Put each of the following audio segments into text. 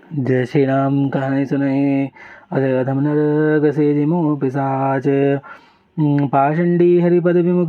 जय श्री राम। कहानी सुने। अधम नरक से जिमो पिसाच पाषंडी हरिपद विमुख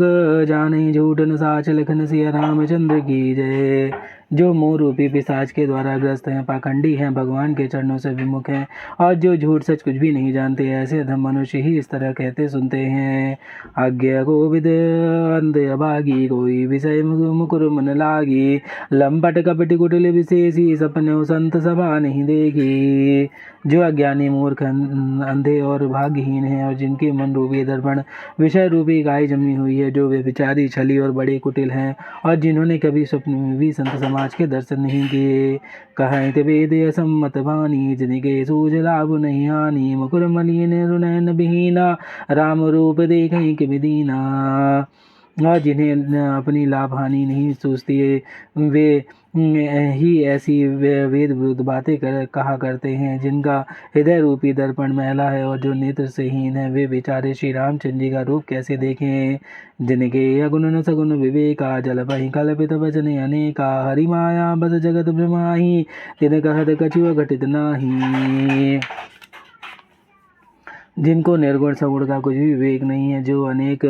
जाने झूठ न साच लखन सिया रामचंद्र की जय। जो मोह रूपी पिशाच के द्वारा ग्रस्त हैं, पाखंडी हैं, भगवान के चरणों से विमुख हैं और जो झूठ सच कुछ भी नहीं जानते, ऐसे अधम मनुष्य ही इस तरह कहते सुनते हैं। आज्ञा कोविद अंध अभागी, कोई विषय मुकुर मन लागी, लंपट कपट कुटिल विशेषी, सपने संत सभा नहीं देखी। जो अज्ञानी मूर्ख अंधे और भाग्यहीन हैं और जिनके मन रूपी दर्पण विषय रूपी गाय जमी हुई है, जो वे बेचारी छली और बड़े कुटिल हैं और जिन्होंने कभी स्वप्न में भी संत समाज के दर्शन नहीं किए। कहें वेद असम्मत वाणी, जिनके सूझ लाभ नहीं हानि, मुकुर मलिन रुनैन विहीना, राम रूप देखें कि विदीना। और जिन्हें अपनी लाभ हानि नहीं सोचती है, वे ही ऐसी वेद विरुद्ध बातें कहा करते हैं। जिनका हृदय रूपी दर्पण मैला है और जो नेत्र से हीन है, वे बेचारे श्री रामचंद्र जी का रूप कैसे देखें। जिनके अगुण न सगुण विवेका, जल बहि कल्पित वचन अनेका, हरि माया बस जगत भ्रमाही, तिन कहत कछुआ घटित नाही। जिनको निर्गुण सगुण का कुछ भी विवेक नहीं है, जो अनेक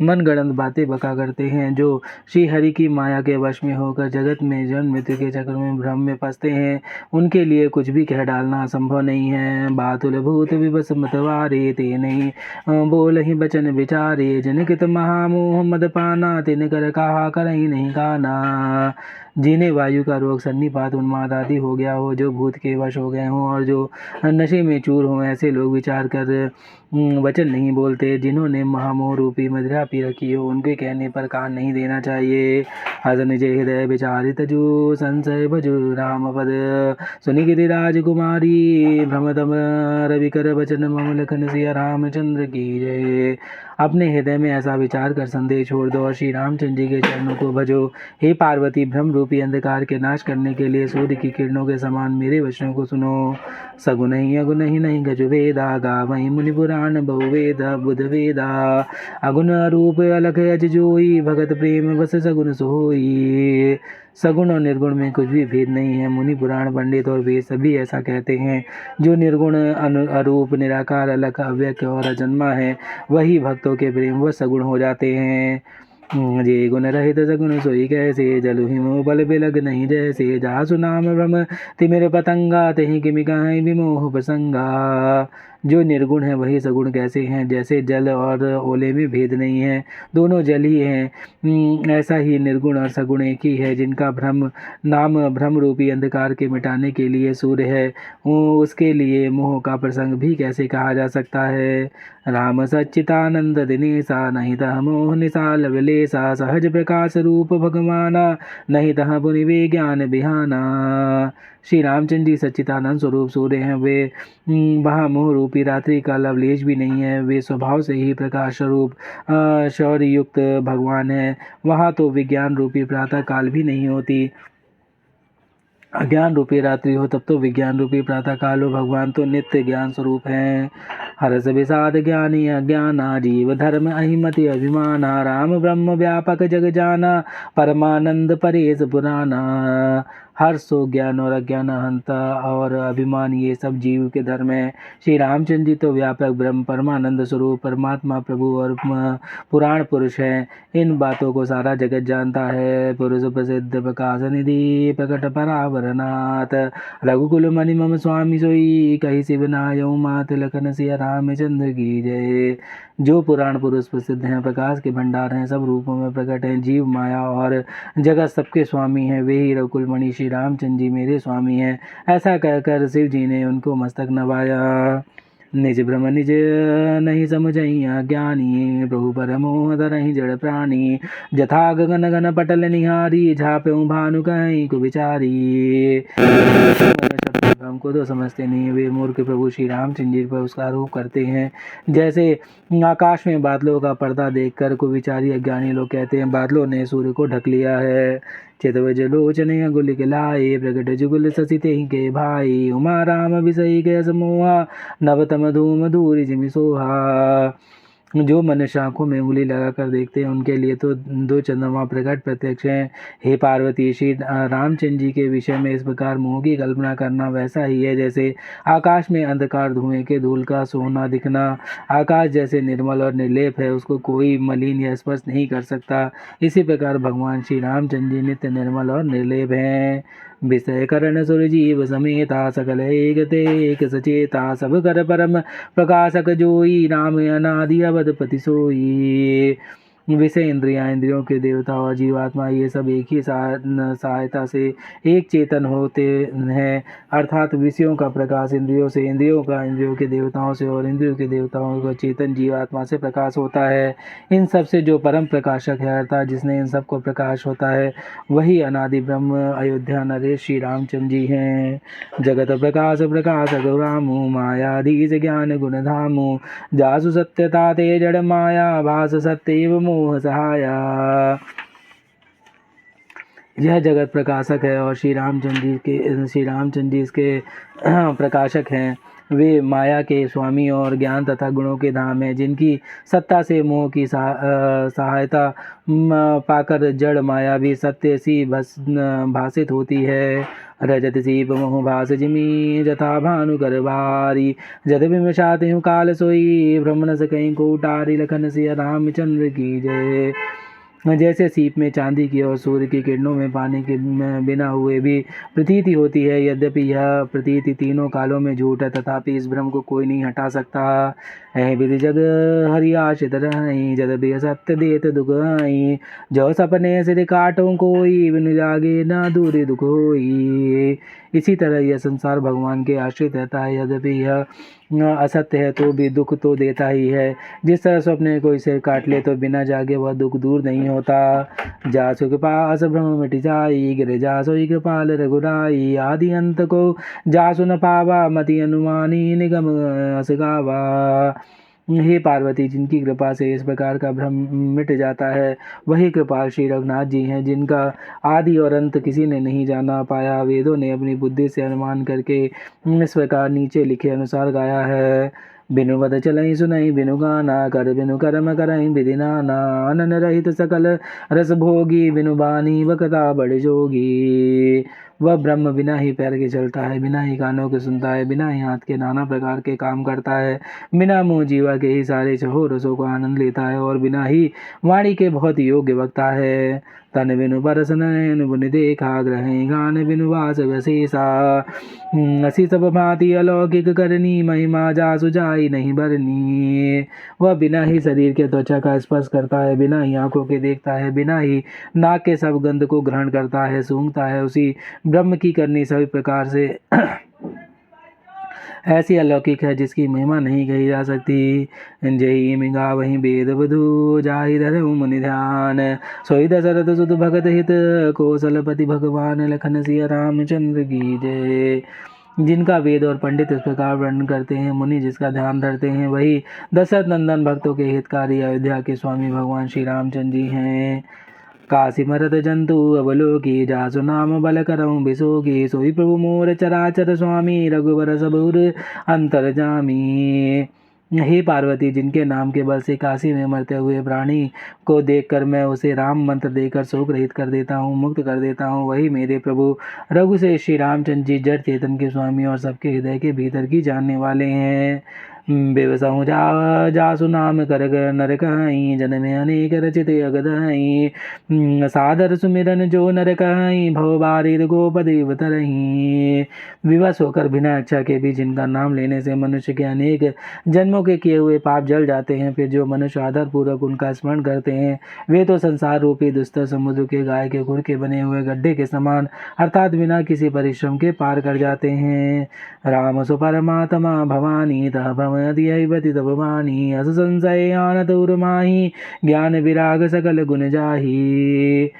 मनगढ़ंत बातें बका करते हैं, जो श्री हरि की माया के वश में होकर जगत में जन्म मृत्यु के चक्र में भ्रम में फंसते हैं, उनके लिए कुछ भी कह डालना संभव नहीं है। बातुल भूत विवश मतवारे, ते नहीं बोल ही बचन विचारे, जिनकित महामोह मद पाना, तिन कर कहा कर ही नहीं काना। जिन्हें वायु का रोग, सन्निपात, उन्माद आदि हो गया हो, जो भूत के वश हो गए हों और जो नशे में चूर हों, ऐसे लोग विचार कर वचन नहीं बोलते। जिन्होंने महामोह रूपी मदिरा पी रखी हो, उनके कहने पर कान नहीं देना चाहिए। हस निज हृदय विचारित जो, संशय भजु राम पद, सुनि गिरिराज कुमारी, भ्रमतम रविकर वचन मम लखन सिया रामचंद्र की जय। अपने हृदय में ऐसा विचार कर संदेह छोड़ दो और श्री रामचंद्र जी के चरणों को भजो। हे पार्वती, भ्रम रूपी अंधकार के नाश करने के लिए सूर्य की किरणों के समान मेरे वचनों को सुनो। सगुन ही अगुन ही नहीं गजु वेदा, गावहीं मुनि पुराण बहुवेद बुध वेदा, अगुन रूप अलख अज जोई, भगत प्रेम बस सगुन सोई। सगुण और निर्गुण में कुछ भी भेद नहीं है। मुनि पुराण पंडित और वेद सभी ऐसा कहते हैं। जो निर्गुण अरूप निराकार अलख अव्यक्त और अजन्मा है, वही भक्तों के प्रेम व सगुण हो जाते हैं। जे गुण रहित सगुण सोई कैसे, जलु हिमो बल बिलग नहीं जैसे, जासु नाम भ्रम तिमिर पतंगा, तहि किमि कहाई विमोह प्रसंगा। जो निर्गुण है वही सगुण कैसे हैं, जैसे जल और ओले में भेद नहीं है, दोनों जल ही हैं। ऐसा ही निर्गुण और सगुण एक ही है। जिनका नाम भ्रम रूपी अंधकार के मिटाने के लिए सूर्य है, उसके लिए मोह का प्रसंग भी कैसे कहा जा सकता है। राम सच्चितानंद दिनेसा, नहीं तह मोह निसा लवलेसा, सहज प्रकाश रूप भगवाना, नहीं तह पुनि वे ज्ञान बिहाना। श्री रामचंद्र जी सच्चिदानंद स्वरूप सूर्य हैं। वे वहाँ मोह रूपी रात्रि का लवलेश भी नहीं है। वे स्वभाव से ही प्रकाश स्वरूप शौर्य युक्त भगवान है। वहाँ तो विज्ञान रूपी प्रातः काल भी नहीं होती। अज्ञान रूपी रात्रि हो तब तो विज्ञान रूपी प्रातः काल हो। भगवान तो नित्य ज्ञान स्वरूप हैं। हरस विषाद ज्ञानी अज्ञाना, जीव धर्म अहिमति अभिमाना, राम ब्रह्म व्यापक जग जाना, परमानंद परेश पुराना। हर्ष सो ज्ञान और अज्ञान हंता और अभिमान, ये सब जीव के धर्म है। श्री रामचंद्र जी तो व्यापक ब्रह्म परमानंद स्वरूप परमात्मा प्रभु और पुराण पुरुष हैं। इन बातों को सारा जगत जानता है। पुरुष प्रसिद्ध प्रकाश निधि, प्रकट परावरनाथ, रघुकुल मणि मम स्वामी सोई, कही शिव नायऊ मात लखन सिया रामचंद्र की जय। जो पुराण पुरुष प्रसिद्ध हैं, प्रकाश के भंडार हैं, सब रूपों में प्रकट हैं, जीव माया और जगत सबके स्वामी हैं, वे ही रघुकुल मणि श्री रामचंद्र जी मेरे स्वामी हैं। ऐसा कहकर शिव जी ने उनको मस्तक नवाया। निज भ्रम निज नहीं समझइया ज्ञानी, प्रभु पर मोह धरहि जड़ प्राणी, जथा गगन गन पटल निहारी, झाप्यों भानु कहीं को विचारी। हमको तो समझते नहीं, वे मूर्ख प्रभु श्री रामचंद्र जी पर उसका आरोप करते हैं। जैसे आकाश में बादलों का पर्दा देखकर को विचारी अज्ञानी लोग कहते हैं, बादलों ने सूर्य को ढक लिया है। चितवज लोचन अगुल के लाए, प्रगट जुगुल ससिते ही के भाई, उमा राम विषयी के समोहा, नवतम धूम धूरि जिमि सोहा। जो मनुष्य आँखों में उंगली लगाकर देखते हैं उनके लिए तो दो चंद्रमा प्रकट प्रत्यक्ष हैं। हे पार्वती, श्री रामचंद्र जी के विषय में इस प्रकार मोह की कल्पना करना वैसा ही है जैसे आकाश में अंधकार धुएं के धूल का सोना दिखना। आकाश जैसे निर्मल और निर्लेप है, उसको कोई मलिन या स्पर्श नहीं कर सकता। इसी प्रकार भगवान श्री रामचंद्र जी नित्य निर्मल और निर्लेप हैं। विषय करण सुर जीव समेता सकल एक ते एक सचेता, सब कर परम प्रकाशक जोई, राम अनादि अवधपति सोई। विषय इंद्रियां, इंद्रियों के देवता और जीवात्मा, ये सब एक ही सहायता से एक चेतन होते हैं। अर्थात विषयों का प्रकाश इंद्रियों से, इंद्रियों का इंद्रियों के देवताओं से और इंद्रियों के देवताओं का चेतन जीवात्मा से प्रकाश होता है। इन सब से जो परम प्रकाशक है, अर्थात जिसने इन सब को प्रकाश होता है, वही अनादि ब्रह्म अयोध्या नरेश श्री रामचंद्र जी हैं। जगत प्रकाश प्रकाशक रामो, मायाधीश ज्ञान गुण धामो, जासु सत्यता ते जड़ माया, भास सत्यव मोह सहाया। यह जगत प्रकाशक है और श्री रामचंद्र जी इसके प्रकाशक हैं। वे माया के स्वामी और ज्ञान तथा गुणों के धाम हैं, जिनकी सत्ता से मोह की सहायता पाकर जड़ माया भी सत्य सी भाषित होती है। रजत सी मोह भास जिमी, जथा भानु कर बारी, जद विमशाते हूँ काल सोई, ब्रह्मण से कहीं को उटारी, लखन सिया रामचंद्र की जय। जैसे सीप में चांदी की और सूर्य की किरणों में पानी के बिना हुए भी प्रतीति होती है, यद्यपि यह प्रतीति तीनों कालों में झूठ है, तथापि इस भ्रम को कोई नहीं हटा सकता। विधि जग हरि आशित रही, जद भी सत्य देत दुख आई, जो सपने सिर काटों कोई, बिन जागे ना दूरी दुख होई। इसी तरह यह संसार भगवान के आश्रित रहता है, यद्यपि यह असत्य है तो भी दुख तो देता ही है। जिस तरह स्वप्न कोई सिर काट ले तो बिना जागे वह दुख दूर नहीं होता। जासु कृपास भ्रम मिट जाई, गिर जासोई कृपाल रघुराई, आदि अंत को जासु न पावा, मति अनुमानी निगम अस गावा। हे पार्वती, जिनकी कृपा से इस प्रकार का भ्रम मिट जाता है, वही कृपाल श्री रघुनाथ जी हैं, जिनका आदि और अंत किसी ने नहीं जाना पाया। वेदों ने अपनी बुद्धि से अनुमान करके इस प्रकार नीचे लिखे अनुसार गाया है। बिनु बद चलई सुनई, बिनु गाना कर, बिनु कर्म करई विधि नाना, अनन रहित सकल रस भोगी, बिनु बानी बकता बड़ जोगी। वह ब्रह्म बिना ही पैर के चलता है, बिना ही कानों के सुनता है, बिना ही हाथ के नाना प्रकार के काम करता है, बिना मुँह जीवा के ही सारे छहो रसों को आनंद लेता है और बिना ही वाणी के बहुत योग्य वक्ता है। तन बिनु परस नयन बुनि देखा, ग्रहै गान बिनु वास वसेसा, असी सब भांति अलौकिक करनी, महिमा जासु जाई नहीं बरनी। वह बिना ही शरीर के त्वचा का स्पर्श करता है, बिना ही आंखों के देखता है, बिना ही नाक के सब गंध को ग्रहण करता है, सूंघता है, उसी ब्रह्म की करनी सभी प्रकार से ऐसी अलौकिक है जिसकी महिमा नहीं कही जा सकती। जय मिगा वही वेद बधु, जाहि धरहु मुनि ध्यान, सोई दशरथ सुत भगत हित, कौशलपति भगवान लखन सिया रामचंद्र की जय। जिनका वेद और पंडित इस प्रकार वर्णन करते हैं, मुनि जिसका ध्यान धरते हैं, वही दशरथ नंदन भक्तों के हितकारी अयोध्या के स्वामी भगवान श्री रामचंद्र जी हैं। काशी मरत जंतु अवलोकी, जासु नाम बल करऊँ बिसोगी, सोई प्रभु मोर चराचर स्वामी, रघुबर सबुर अंतर्जामी। हे पार्वती, जिनके नाम के बल से काशी में मरते हुए प्राणी को देखकर मैं उसे राम मंत्र देकर शोक रहित कर देता हूँ, मुक्त कर देता हूँ, वही मेरे प्रभु रघु से श्री रामचंद्र जी जड़ चेतन के स्वामी और सबके हृदय के भीतर की जानने वाले हैं। बेवसाहु जासु नाम कर नर कहीं, जन में अनेक रचित अगदहीं, सादर सुमिरन जो नर कहीं, भव बारिद गोपदेव तरहीं। विवश होकर बिना इच्छा के भी जिनका नाम लेने से मनुष्य के अनेक जन्मों के किए हुए पाप जल जाते हैं, फिर जो मनुष्य आदर पूर्वक उनका स्मरण करते हैं, वे तो संसार रूपी दुस्तर समुद्र के गाय के खुर के बने हुए गड्ढे के समान, अर्थात बिना किसी परिश्रम के पार कर जाते हैं। राम सु परमात्मा भवानी, तह भवति तब वाणी, अस संशय आनत उर्माही, ज्ञान विराग सकल गुण जाही।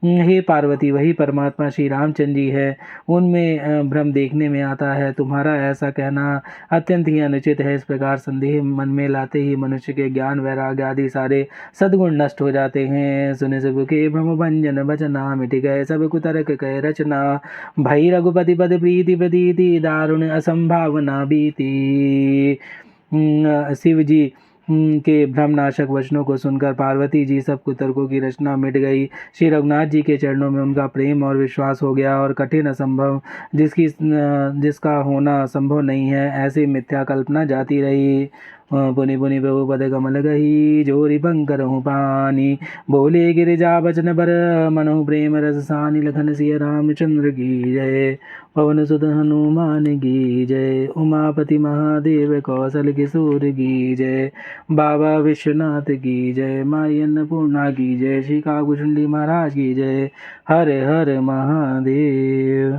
हे पार्वती, वही परमात्मा श्री रामचंद्र जी है, उनमें भ्रम देखने में आता है। तुम्हारा ऐसा कहना अत्यंत ही अनुचित है। इस प्रकार संदेह मन में लाते ही मनुष्य के ज्ञान वैराग्य आदि सारे सद्गुण नष्ट हो जाते हैं। सुने सब के भ्रम भंजन बचना, मिट गए सब कुतर्क कह रचना, भई रघुपति पद प्रीति प्रतीति, दारुण असंभावना बीती। शिव जी के भ्रमनाशक वचनों को सुनकर पार्वती जी सब कुतर्कों की रचना मिट गई। श्री रघुनाथ जी के चरणों में उनका प्रेम और विश्वास हो गया और कठिन असंभव जिसका होना संभव नहीं है ऐसी मिथ्या कल्पना जाती रही। पुनि पुनि प्रभु पद कमल गही जोरी पंकर हूँ पानी बोले गिरिजा बचन बर मनो प्रेम रस सानी लखन सिय रामचंद्र की जय पवन सुत हनुमान की जय उमापति महादेव कौशल किशोर की जय बाबा विश्वनाथ की जय माई अन्नपूर्णा की जय श्री काकुचंडी महाराज की जय हर हर महादेव।